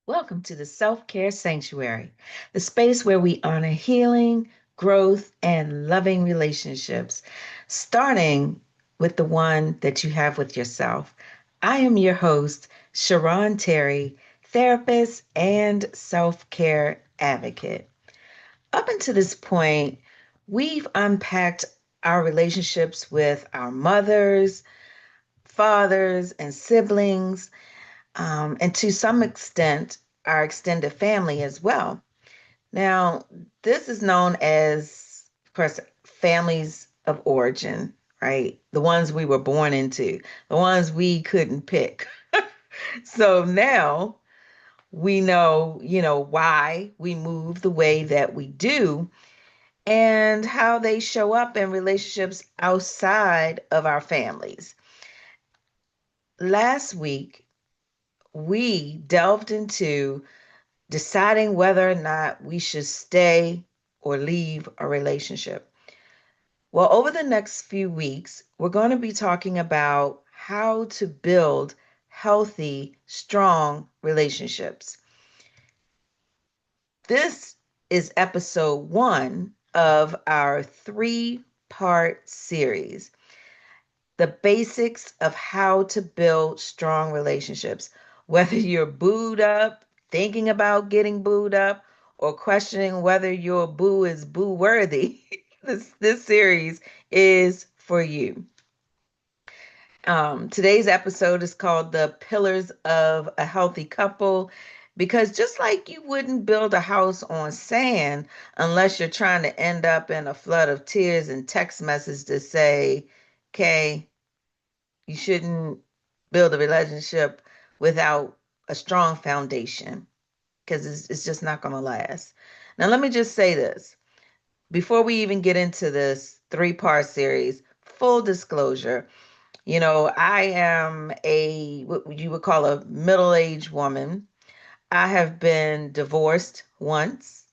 Welcome to the Self-Care Sanctuary, the space where we honor healing, growth, and loving relationships, starting with the one that you have with yourself. I am your host, Sharron Terry, therapist and self-care advocate. Up until this point, we've unpacked our relationships with our mothers, fathers, and siblings, and to some extent, our extended family as well. Now, this is known as, of course, families of origin, right? The ones we were born into, the ones we couldn't pick. So now we know, why we move the way that we do and how they show up in relationships outside of our families. Last week, we delved into deciding whether or not we should stay or leave a relationship. Well, over the next few weeks, we're going to be talking about how to build healthy, strong relationships. This is episode 1 of our 3-part series, the basics of how to build strong relationships. Whether you're booed up, thinking about getting booed up, or questioning whether your boo is boo worthy, this series is for you. Today's episode is called The Pillars of a Healthy Couple, because just like you wouldn't build a house on sand unless you're trying to end up in a flood of tears and text messages to say, okay, you shouldn't build a relationship without a strong foundation, because it's just not going to last. Now, let me just say this before we even get into this 3-part series. Full disclosure, I am what you would call a middle-aged woman. I have been divorced once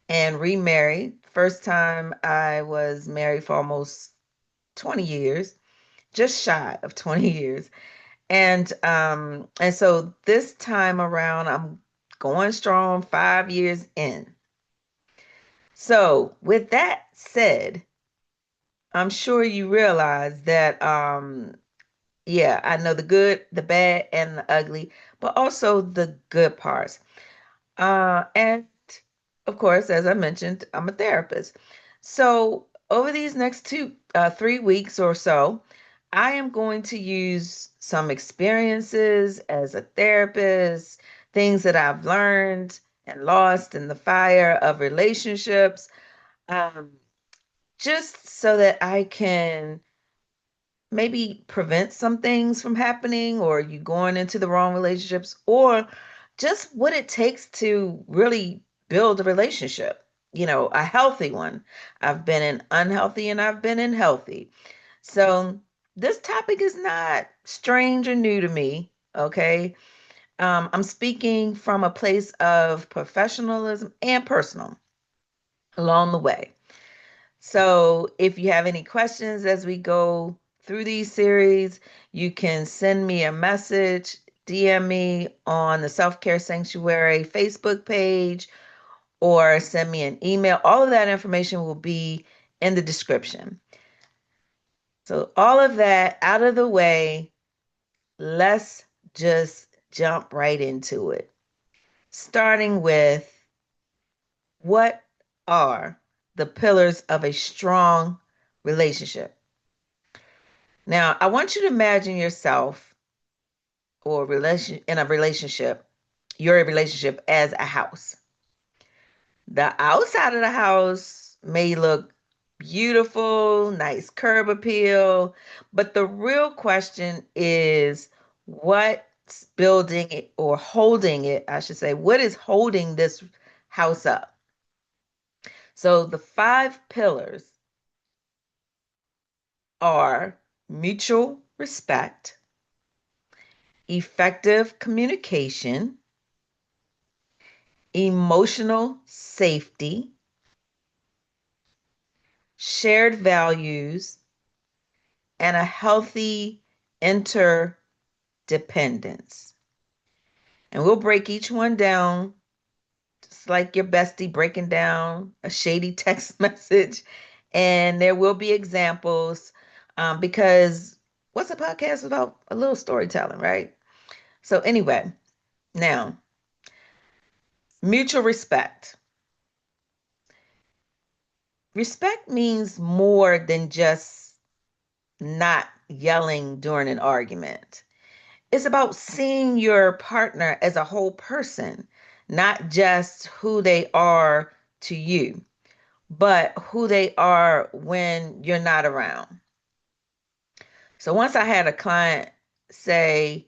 and remarried. First time I was married for almost 20 years, just shy of 20 years. And so this time around, I'm going strong, 5 years in. So with that said, I'm sure you realize that yeah, I know the good, the bad, and the ugly, but also the good parts. And of course, as I mentioned, I'm a therapist. So over these next 3 weeks or so, I am going to use some experiences as a therapist, things that I've learned and lost in the fire of relationships, um, just so that I can maybe prevent some things from happening or you going into the wrong relationships, or just what it takes to really build a relationship, a healthy one. I've been in unhealthy and I've been in healthy. So this topic is not strange or new to me, okay? I'm speaking from a place of professionalism and personal along the way. So if you have any questions as we go through these series, you can send me a message, DM me on the Self Care Sanctuary Facebook page, or send me an email. All of that information will be in the description. So, all of that out of the way, let's just jump right into it. Starting with, what are the pillars of a strong relationship? Now, I want you to imagine yourself or relation in a relationship, your relationship as a house. The outside of the house may look beautiful, nice curb appeal, but the real question is what's building it or holding it, I should say, what is holding this house up? So the 5 pillars are mutual respect, effective communication, emotional safety, shared values, and a healthy interdependence. And we'll break each one down, just like your bestie breaking down a shady text message. And there will be examples because what's a podcast without a little storytelling, right? So, anyway, now, mutual respect. Respect means more than just not yelling during an argument. It's about seeing your partner as a whole person, not just who they are to you, but who they are when you're not around. So once I had a client say,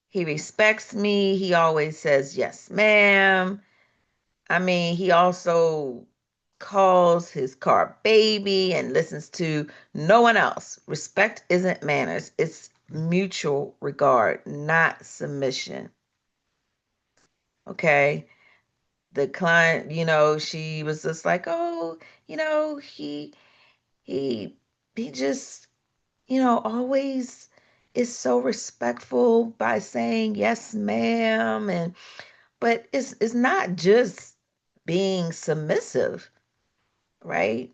he respects me, he always says, yes, ma'am. I mean, he also calls his car baby and listens to no one else. Respect isn't manners, it's mutual regard, not submission. Okay. The client, she was just like, oh, he he just, always is so respectful by saying yes, ma'am. But it's not just being submissive, right?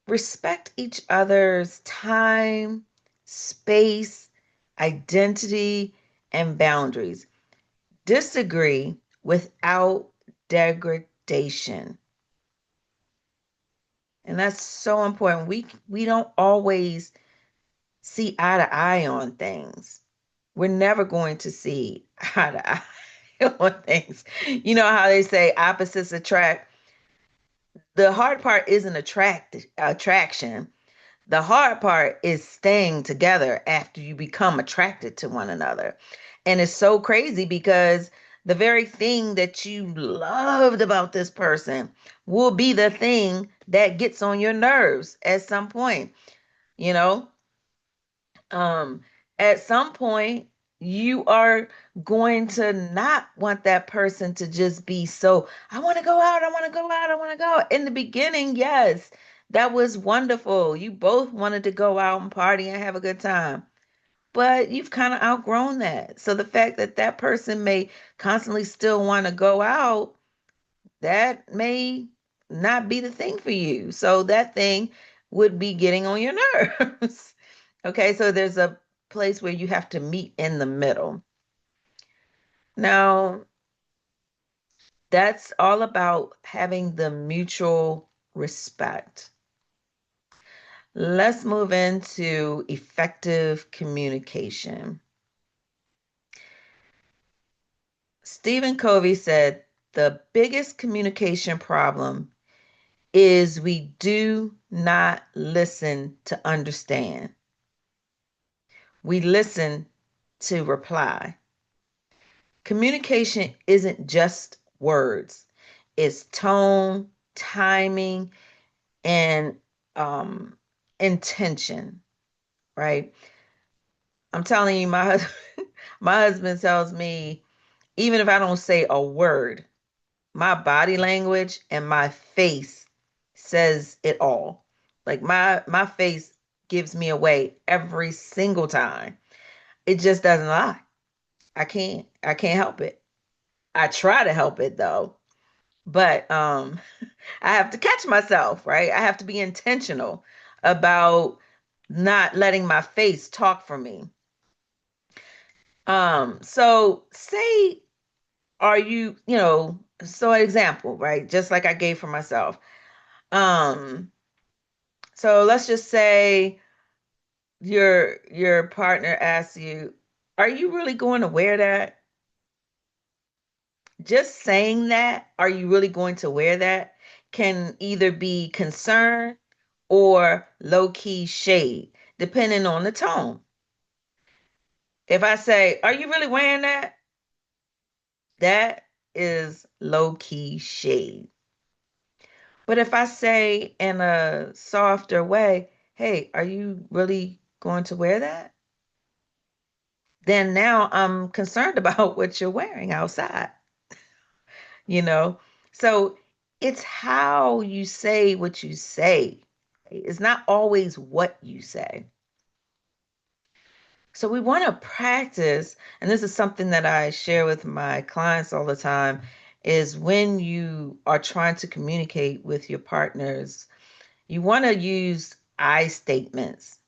Respect each other's time, space, identity, and boundaries. Disagree without degradation. And that's so important. We don't always see eye to eye on things. We're never going to see eye to eye on things. You know how they say opposites attract? The hard part isn't attraction. The hard part is staying together after you become attracted to one another. And it's so crazy because the very thing that you loved about this person will be the thing that gets on your nerves at some point, you know? Um, at some point, you are going to not want that person to just be so, I want to go out, I want to go out, I want to go out. In the beginning, yes, that was wonderful. You both wanted to go out and party and have a good time, but you've kind of outgrown that. So the fact that that person may constantly still want to go out, that may not be the thing for you. So that thing would be getting on your nerves. Okay, so there's a place where you have to meet in the middle. Now, that's all about having the mutual respect. Let's move into effective communication. Stephen Covey said the biggest communication problem is we do not listen to understand. We listen to reply. Communication isn't just words, it's tone, timing, and intention, right? I'm telling you, my husband tells me, even if I don't say a word, my body language and my face says it all. Like my face gives me away every single time. It just doesn't lie. I can't help it. I try to help it though, but I have to catch myself, right? I have to be intentional about not letting my face talk for me. So say, are you, so an example, right? Just like I gave for myself. Um, so let's just say your partner asks you, are you really going to wear that? Just saying that, are you really going to wear that? Can either be concern or low key shade, depending on the tone. If I say, are you really wearing that? That is low key shade. But if I say in a softer way, hey, are you really going to wear that? Then now I'm concerned about what you're wearing outside, you know? So it's how you say what you say. It's not always what you say. So we want to practice, and this is something that I share with my clients all the time, is when you are trying to communicate with your partners, you want to use I statements.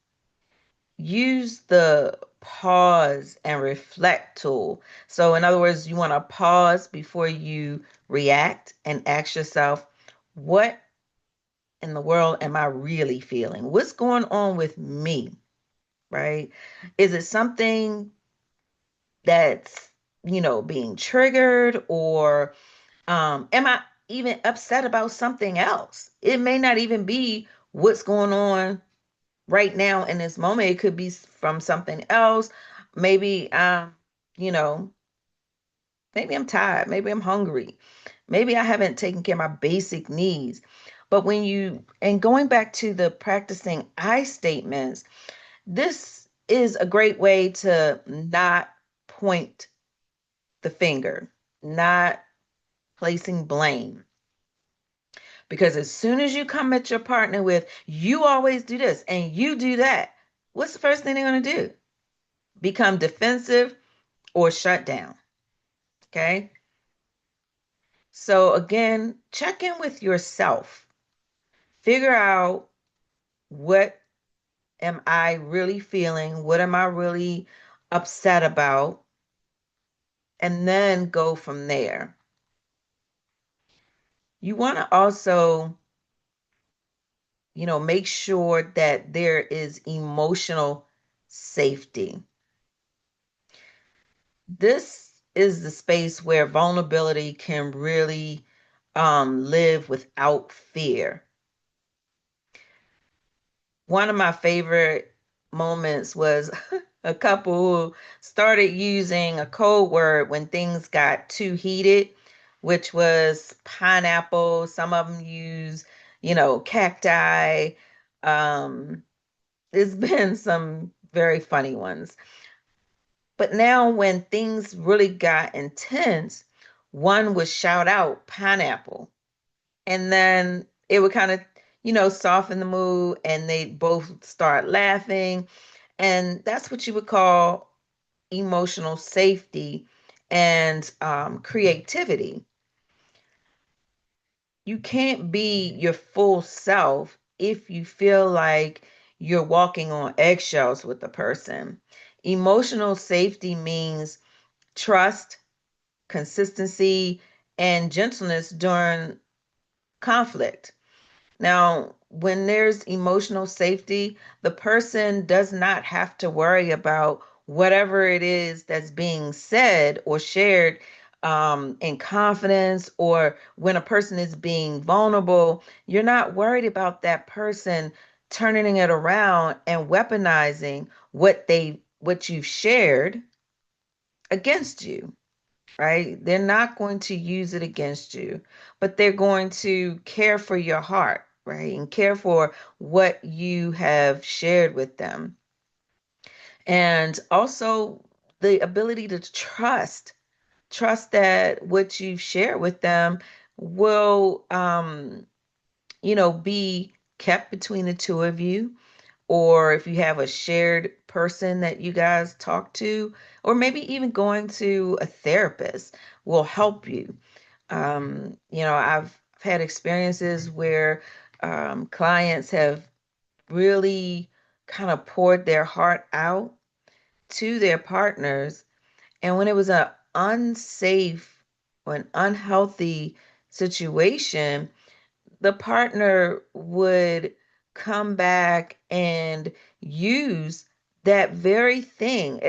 Use the pause and reflect tool. So, in other words, you want to pause before you react and ask yourself, what in the world am I really feeling? What's going on with me? Right? Is it something that's, being triggered, or am I even upset about something else? It may not even be what's going on right now in this moment. It could be from something else. Maybe you know, maybe I'm tired, maybe I'm hungry, maybe I haven't taken care of my basic needs. But going back to the practicing I statements, this is a great way to not point the finger, not placing blame. Because as soon as you come at your partner with, you always do this and you do that, what's the first thing they're going to do? Become defensive or shut down. Okay. So again, check in with yourself. Figure out, what am I really feeling? What am I really upset about? And then go from there. You want to also, make sure that there is emotional safety. This is the space where vulnerability can really live without fear. One of my favorite moments was a couple who started using a code word when things got too heated, which was pineapple. Some of them use, cacti. Um, there's been some very funny ones. But now, when things really got intense, one would shout out pineapple, and then it would kind of, soften the mood, and they both start laughing. And that's what you would call emotional safety and creativity. You can't be your full self if you feel like you're walking on eggshells with the person. Emotional safety means trust, consistency, and gentleness during conflict. Now, when there's emotional safety, the person does not have to worry about whatever it is that's being said or shared in confidence, or when a person is being vulnerable, you're not worried about that person turning it around and weaponizing what you've shared against you, right? They're not going to use it against you, but they're going to care for your heart, right? And care for what you have shared with them. And also the ability to trust that what you've shared with them will, be kept between the two of you, or if you have a shared person that you guys talk to, or maybe even going to a therapist will help you. I've had experiences where clients have really kind of poured their heart out to their partners. And when it was an unsafe or an unhealthy situation, the partner would come back and use that very thing,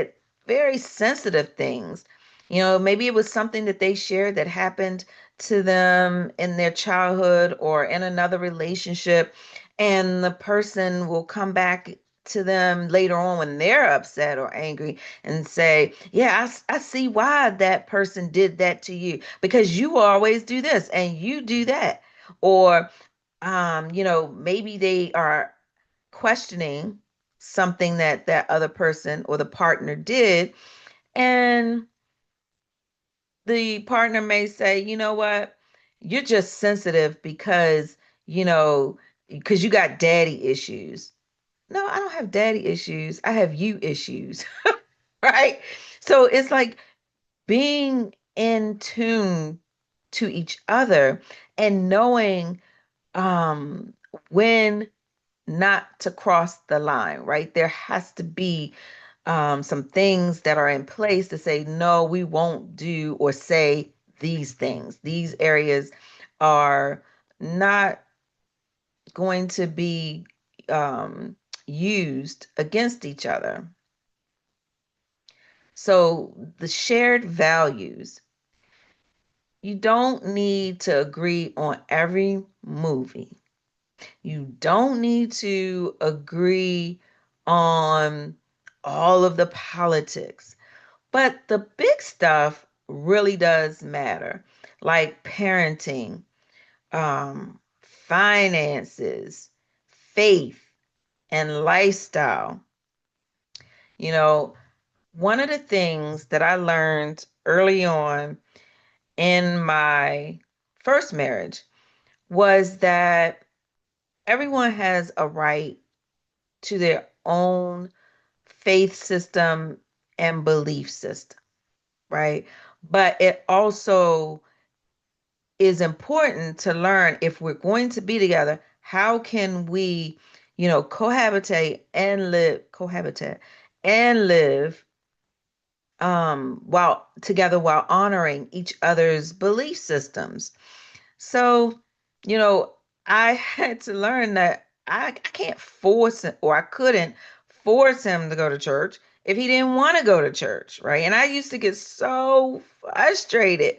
very sensitive things. Maybe it was something that they shared that happened to them in their childhood or in another relationship, and the person will come back to them later on when they're upset or angry and say, yeah, I see why that person did that to you, because you always do this and you do that. Or maybe they are questioning something that that other person or the partner did, and the partner may say, you know what, you're just sensitive you know, because you got daddy issues. No, I don't have daddy issues. I have you issues. right? So it's like being in tune to each other and knowing um when not to cross the line, right? There has to be some things that are in place to say, no, we won't do or say these things. These areas are not going to be um, used against each other. So the shared values, you don't need to agree on every movie. You don't need to agree on all of the politics, but the big stuff really does matter, like parenting, finances, faith, and lifestyle. You know, one of the things that I learned early on in my first marriage was that everyone has a right to their own faith system and belief system, right? But it also is important to learn if we're going to be together, how can we, cohabitate and live while together while honoring each other's belief systems. So, you know, I had to learn that I can't force him, or I couldn't force him to go to church if he didn't want to go to church, right? And I used to get so frustrated,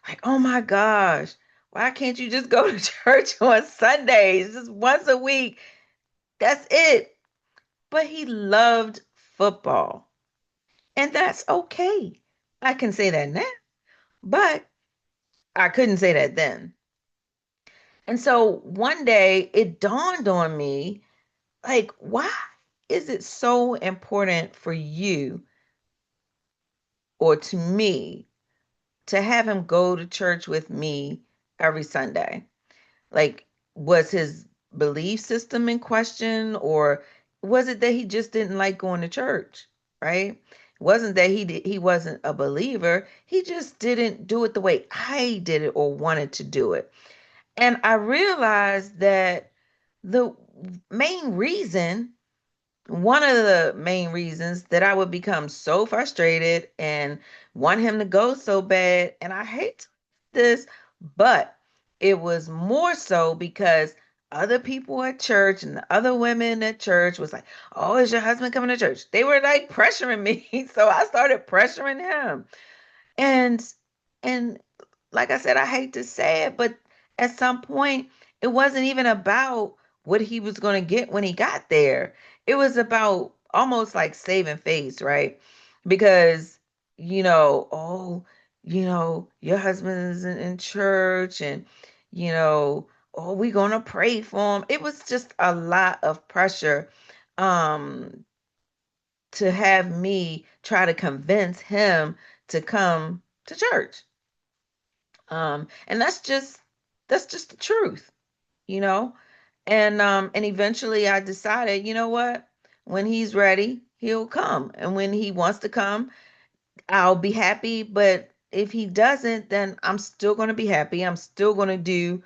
like, oh my gosh, why can't you just go to church on Sundays, just once a week? That's it. But he loved football, and that's okay. I can say that now, but I couldn't say that then. And so one day it dawned on me, like, why is it so important for you or to me to have him go to church with me every Sunday? Like, was his belief system in question, or was it that he just didn't like going to church, right? It wasn't that he wasn't a believer. He just didn't do it the way I did it or wanted to do it. And I realized that the main reason, one of the main reasons that I would become so frustrated and want him to go so bad, and I hate this, but it was more so because other people at church and the other women at church was like, "Oh, is your husband coming to church?" They were like pressuring me, so I started pressuring him. And and like I said, I hate to say it, but at some point, it wasn't even about what he was going to get when he got there. It was about almost like saving face, right? Because, oh, your husband is in church and, oh, we're going to pray for him. It was just a lot of pressure um, to have me try to convince him to come to church. And that's just the truth, you know? And eventually I decided, you know what? When he's ready, he'll come. And when he wants to come, I'll be happy. But if he doesn't, then I'm still going to be happy. I'm still going to do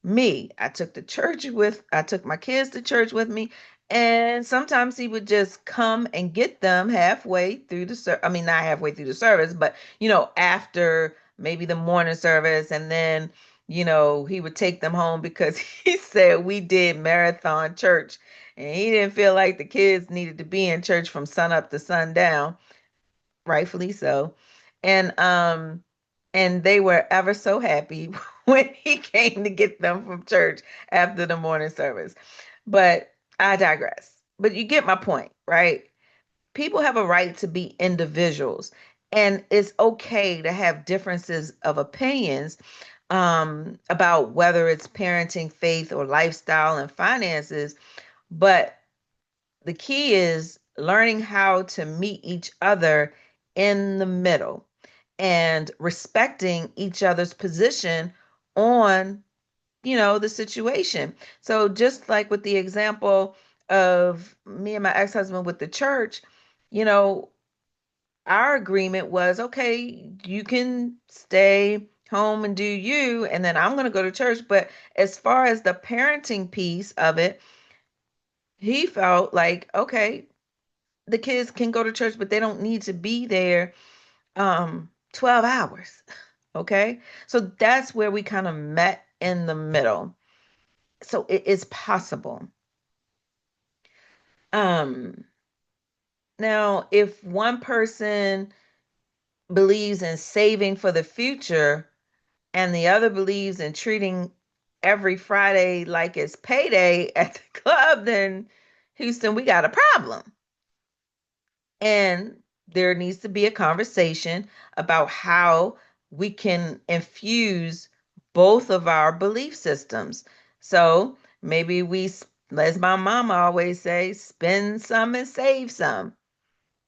me. I took my kids to church with me, and sometimes he would just come and get them halfway through I mean, not halfway through the service, but after maybe the morning service, and then he would take them home because he said we did marathon church, and he didn't feel like the kids needed to be in church from sun up to sundown, rightfully so. And they were ever so happy when he came to get them from church after the morning service. But I digress. But you get my point, right? People have a right to be individuals, and it's okay to have differences of opinions about whether it's parenting, faith, or lifestyle and finances. But the key is learning how to meet each other in the middle and respecting each other's position on, the situation. So just like with the example of me and my ex-husband with the church, you know, our agreement was, okay, you can stay home and do you, and then I'm going to go to church. But as far as the parenting piece of it, he felt like, okay, the kids can go to church, but they don't need to be there 12 hours. Okay. So that's where we kind of met in the middle. So it is possible. Um, Now, if one person believes in saving for the future and the other believes in treating every Friday like it's payday at the club, then Houston, we got a problem. And there needs to be a conversation about how we can infuse both of our belief systems. So maybe as my mama always say, spend some and save some,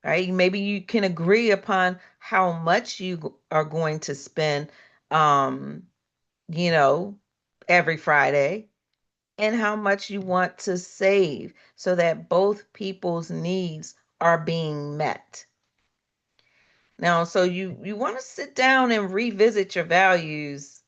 right? Maybe you can agree upon how much you are going to spend, um, you know, every Friday and how much you want to save so that both people's needs are being met. Now, so you want to sit down and revisit your values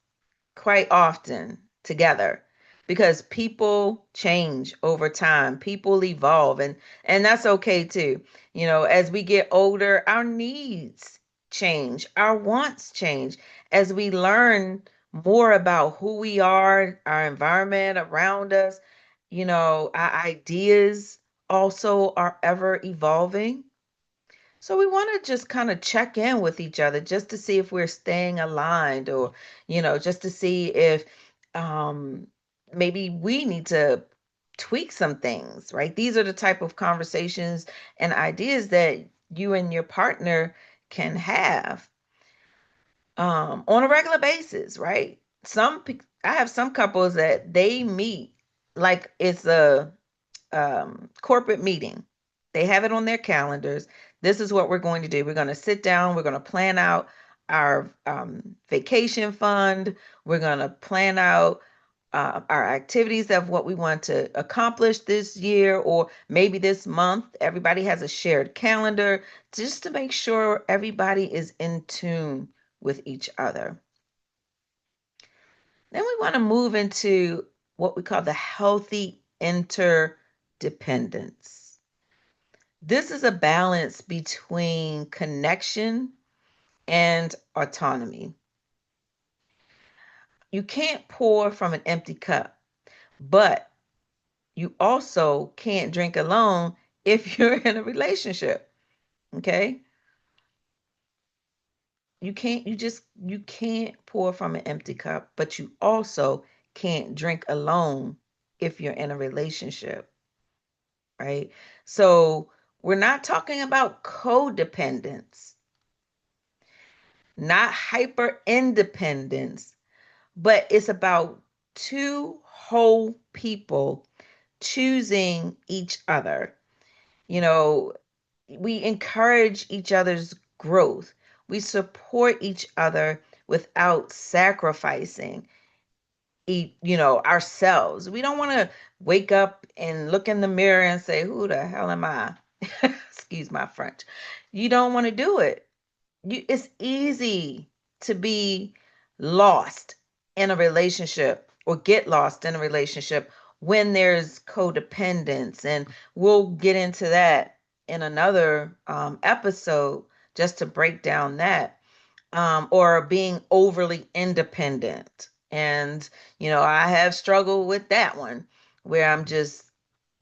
quite often together because people change over time. People evolve and that's okay too. As we get older, our needs change, our wants change as we learn more about who we are, our environment around us. Our ideas also are ever evolving. So we want to just kind of check in with each other just to see if we're staying aligned or, just to see if um, maybe we need to tweak some things, right? These are the type of conversations and ideas that you and your partner can have on a regular basis, right? I have some couples that they meet like it's a corporate meeting. They have it on their calendars. This is what we're going to do. We're going to sit down. We're going to plan out our vacation fund. We're going to plan out our activities of what we want to accomplish this year or maybe this month. Everybody has a shared calendar just to make sure everybody is in tune with each other. Then we want to move into what we call the healthy interdependence. This is a balance between connection and autonomy. You can't pour from an empty cup, but you also can't drink alone if you're in a relationship. Okay? You can't pour from an empty cup, but you also can't drink alone if you're in a relationship, right? So we're not talking about codependence, not hyper independence, but it's about two whole people choosing each other. You know, we encourage each other's growth. We support each other without sacrificing ourselves. We don't want to wake up and look in the mirror and say, "Who the hell am I?" Excuse my French. You don't want to do it. It's easy to be lost in a relationship or get lost in a relationship when there's codependence. And we'll get into that in another episode just to break down that, or being overly independent. And, I have struggled with that one where I'm just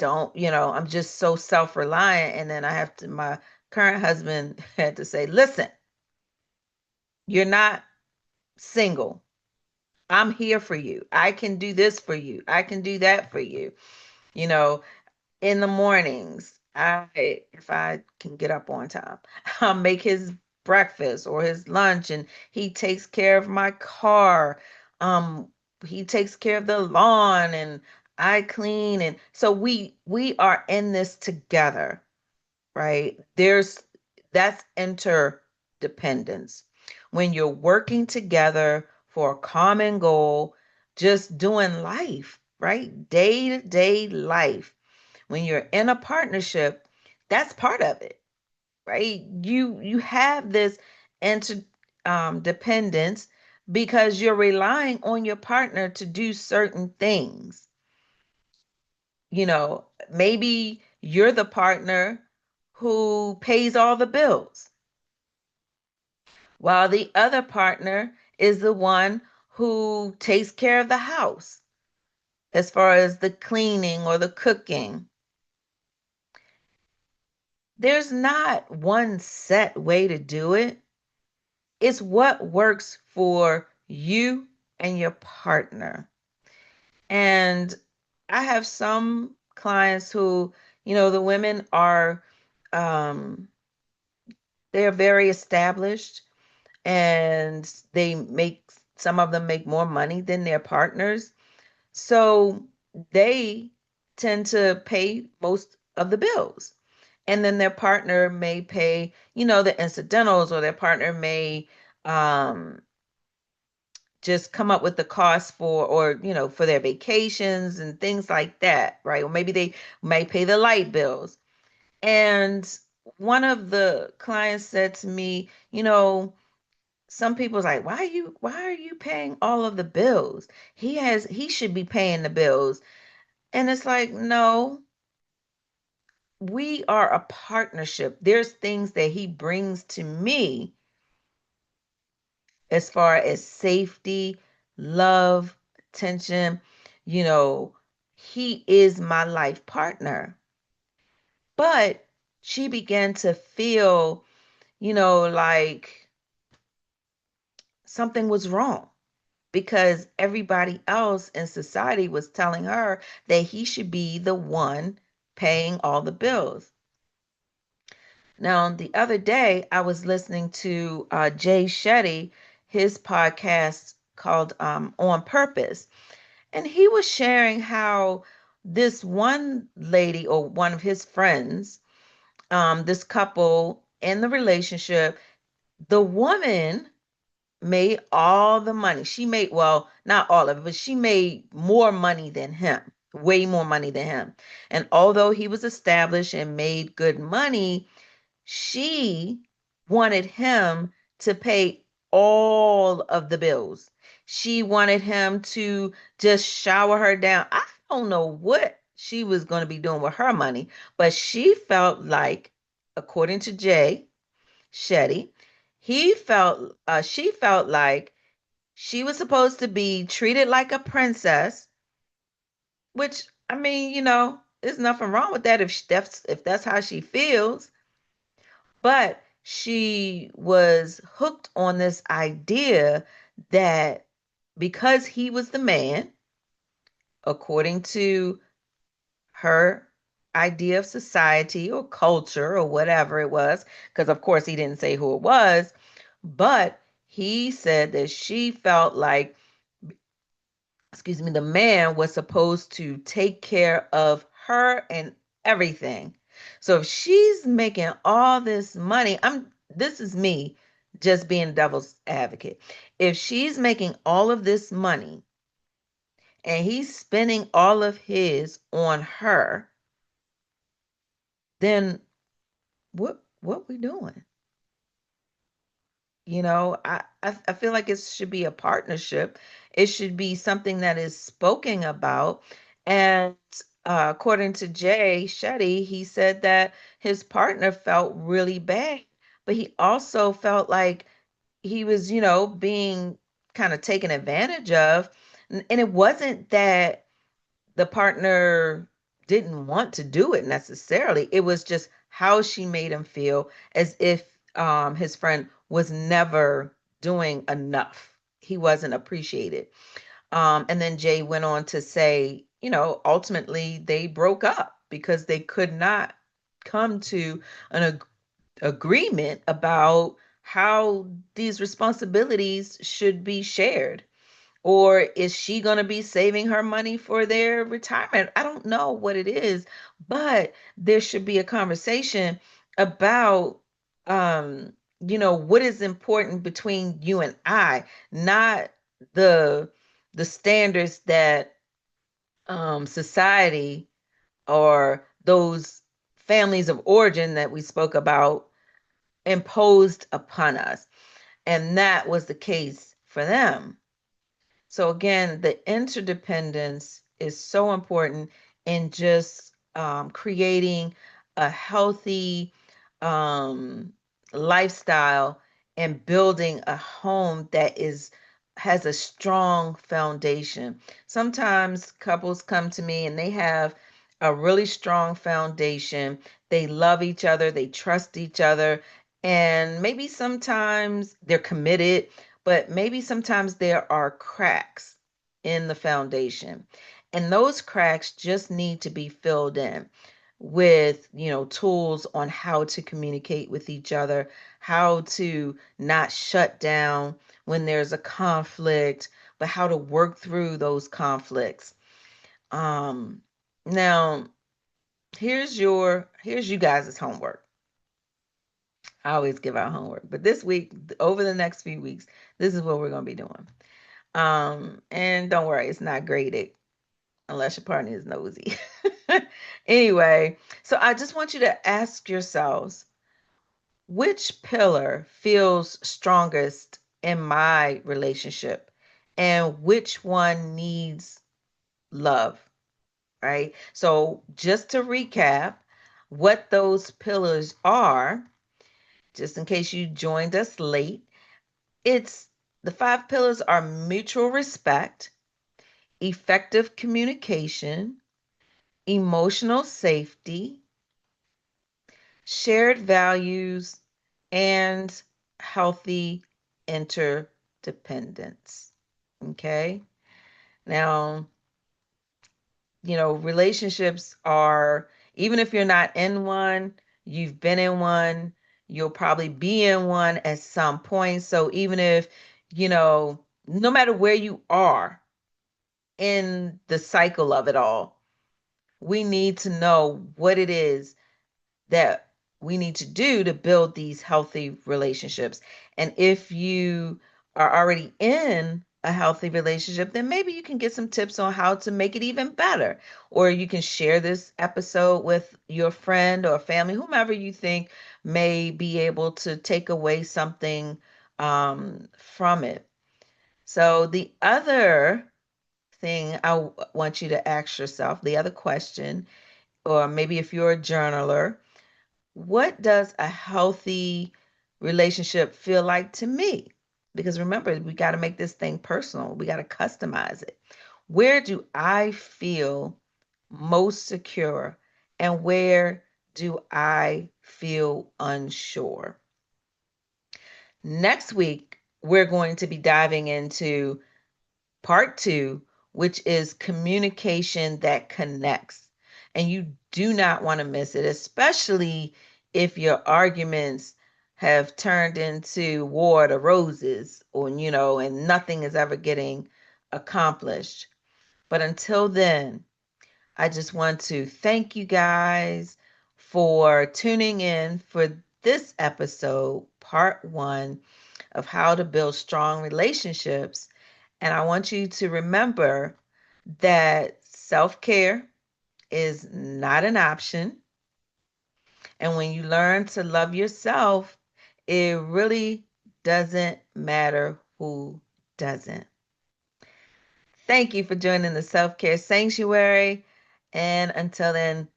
so self reliant. And then my current husband had to say, listen, you're not single. I'm here for you. I can do this for you. I can do that for you. You know, in the mornings, if I can get up on time, I'll make his breakfast or his lunch and he takes care of my car. Um, he takes care of the lawn and I clean, and so we are in this together, right? That's interdependence. When you're working together for a common goal, just doing life, right? Day to day life. When you're in a partnership, that's part of it, right? You have this inter dependence because you're relying on your partner to do certain things. Maybe you're the partner who pays all the bills, while the other partner is the one who takes care of the house as far as the cleaning or the cooking. There's not one set way to do it. It's what works for you and your partner. And I have some clients who, the women are, um, they're very established, and some of them make more money than their partners. So they tend to pay most of the bills. And then their partner may pay, the incidentals, or their partner may um, just come up with the cost for their vacations and things like that, right? Or maybe they may pay the light bills. And one of the clients said to me, some people's like, why are you paying all of the bills? He should be paying the bills. And it's like, no, we are a partnership. There's things that he brings to me as far as safety, love, attention. You know, he is my life partner. But she began to feel, like something was wrong because everybody else in society was telling her that he should be the one paying all the bills. Now, the other day, I was listening to Jay Shetty, his podcast called On Purpose, and he was sharing how this one lady or one of his friends, this couple in the relationship, the woman made all the money. She made, well, not all of it, but she made more money than him, way more money than him. And although he was established and made good money, she wanted him to pay all of the bills. She wanted him to just shower her down. I don't know what she was going to be doing with her money, but she felt like, according to Jay Shetty, she felt like she was supposed to be treated like a princess, which, I mean, there's nothing wrong with that if that's how she feels. But she was hooked on this idea that because he was the man, according to her idea of society or culture or whatever it was, because of course he didn't say who it was, but he said that she felt like, excuse me, the man was supposed to take care of her and everything. So if she's making all this money, this is me just being devil's advocate. If she's making all of this money and he's spending all of his on her, then what we doing? I feel like it should be a partnership. It should be something that is spoken about. And according to Jay Shetty, he said that his partner felt really bad, but he also felt like he was, being kind of taken advantage of. And it wasn't that the partner didn't want to do it necessarily. It was just how she made him feel, as if his friend was never doing enough. He wasn't appreciated. And then Jay went on to say, ultimately they broke up because they could not come to an agreement about how these responsibilities should be shared. Or is she going to be saving her money for their retirement? I don't know what it is, but there should be a conversation about, what is important between you and I, not the the standards that society or those families of origin that we spoke about imposed upon us. And that was the case for them. So again, the interdependence is so important in just creating a healthy um, lifestyle and building a home that has a strong foundation. Sometimes couples come to me and they have a really strong foundation. They love each other, they trust each other, and maybe sometimes they're committed, but maybe sometimes there are cracks in the foundation. And those cracks just need to be filled in with, tools on how to communicate with each other, how to not shut down when there's a conflict, but how to work through those conflicts. Now here's you guys' homework. I always give out homework, but this week, over the next few weeks, this is what we're going to be doing. And don't worry, it's not graded unless your partner is nosy. Anyway, so I just want you to ask yourselves, which pillar feels strongest in my relationship and which one needs love, right? So just to recap what those pillars are, just in case you joined us late, it's the 5 pillars are mutual respect, effective communication, emotional safety, shared values, and healthy interdependence. Okay. Now, relationships are, even if you're not in one, you've been in one, you'll probably be in one at some point. So even if, no matter where you are in the cycle of it all, we need to know what it is that we need to do to build these healthy relationships. And if you are already in a healthy relationship, then maybe you can get some tips on how to make it even better. Or you can share this episode with your friend or family, whomever you think may be able to take away something from it. So the other thing want you to ask yourself, the other question, or maybe if you're a journaler, what does a healthy relationship feel like to me? Because remember, we got to make this thing personal. We got to customize it. Where do I feel most secure? And where do I feel unsure? Next week, we're going to be diving into part 2, which is communication that connects. And you do not want to miss it, especially if your arguments have turned into war of the roses, or, and nothing is ever getting accomplished. But until then, I just want to thank you guys for tuning in for this episode, part 1 of how to build strong relationships. And I want you to remember that self-care is not an option. And when you learn to love yourself, it really doesn't matter who doesn't. Thank you for joining the Self-Care Sanctuary. And until then,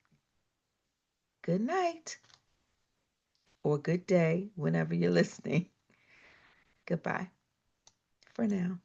good night or good day whenever you're listening. Goodbye for now.